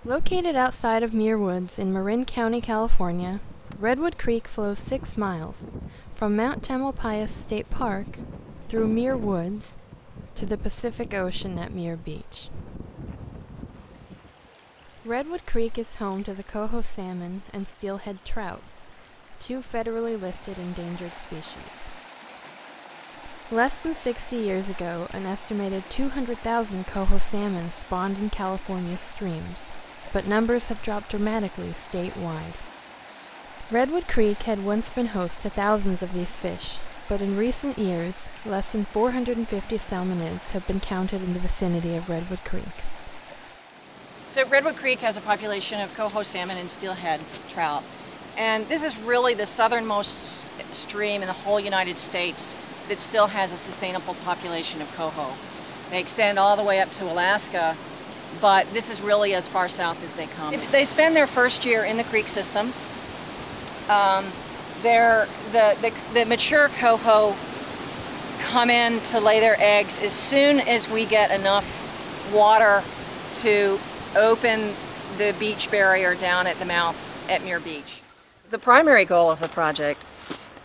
Located outside of Muir Woods in Marin County, California, Redwood Creek flows 6 miles from Mount Tamalpais State Park through Muir Woods to the Pacific Ocean at Muir Beach. Redwood Creek is home to the coho salmon and steelhead trout, 2 federally listed endangered species. Less than 60 years ago, an estimated 200,000 coho salmon spawned in California's streams, but numbers have dropped dramatically statewide. Redwood Creek had once been host to thousands of these fish, but in recent years, less than 450 salmonids have been counted in the vicinity of Redwood Creek. So Redwood Creek has a population of coho salmon and steelhead trout, and this is really the southernmost stream in the whole United States that still has a sustainable population of coho. They extend all the way up to Alaska, but this is really as far south as they come. They spend their first year in the creek system. The mature coho come in to lay their eggs as soon as we get enough water to open the beach barrier down at the mouth at Muir Beach. The primary goal of the project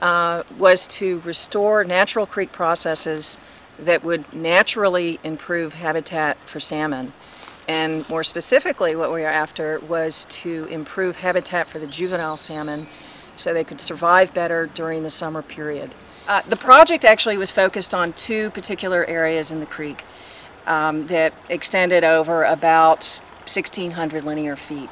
was to restore natural creek processes that would naturally improve habitat for salmon. And more specifically, what we were after was to improve habitat for the juvenile salmon so they could survive better during the summer period. The project actually was focused on 2 particular areas in the creek that extended over about 1,600 linear feet.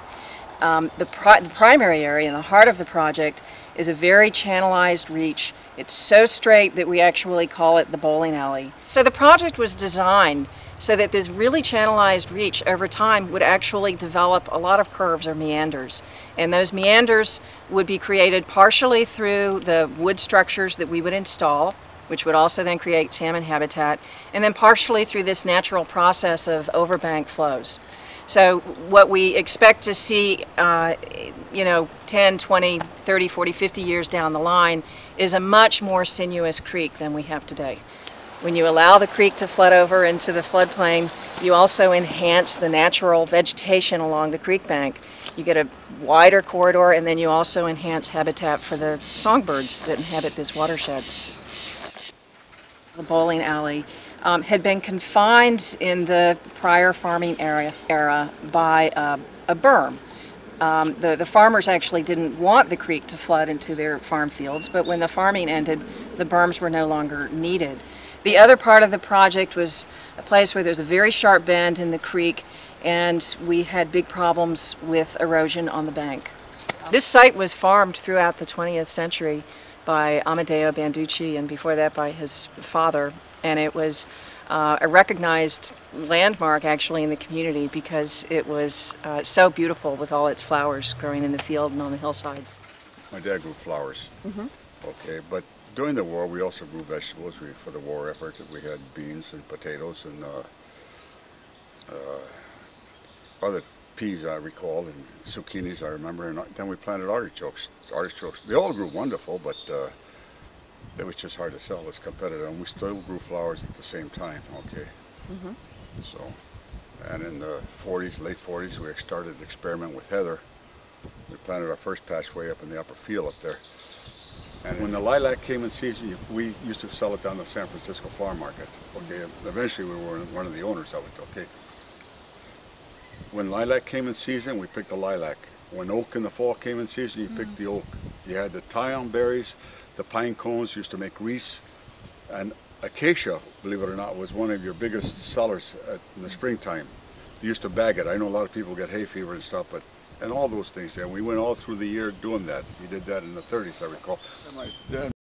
The primary area in the heart of the project is a very channelized reach. It's so straight that we actually call it the bowling alley. So the project was designed so that this really channelized reach over time would actually develop a lot of curves or meanders. And those meanders would be created partially through the wood structures that we would install, which would also then create salmon habitat, and then partially through this natural process of overbank flows. So what we expect to see, 10, 20, 30, 40, 50 years down the line is a much more sinuous creek than we have today. When you allow the creek to flood over into the floodplain, you also enhance the natural vegetation along the creek bank. You get a wider corridor, and then you also enhance habitat for the songbirds that inhabit this watershed. The bowling alley had been confined in the prior farming era by a berm. The farmers actually didn't want the creek to flood into their farm fields, but when the farming ended, the berms were no longer needed. The other part of the project was a place where there's a very sharp bend in the creek, and we had big problems with erosion on the bank. This site was farmed throughout the 20th century by Amedeo Banducci, and before that by his father, and it was a recognized landmark actually in the community because it was so beautiful with all its flowers growing in the field and on the hillsides. My dad grew flowers. Okay, but during the war we also grew vegetables. For the war effort we had beans and potatoes and other peas I recall, and zucchinis I remember, and then we planted artichokes. They all grew wonderful, but it was just hard to sell as competitive, and we still grew flowers at the same time. Okay. So, and in the 40s, late 40s, we started to experiment with heather. We planted our first patch way up in the upper field up there. And when the lilac came in season, we used to sell it down the San Francisco farm market. Okay. Eventually, we were one of the owners of it. Okay. When lilac came in season, we picked the lilac. When oak in the fall came in season, you picked the oak. You had the Tyon berries, the pine cones used to make grease, and acacia, believe it or not, was one of your biggest sellers in the springtime. They used to bag it. I know a lot of people get hay fever and stuff, and all those things there. We went all through the year doing that. We did that in the 30s, I recall.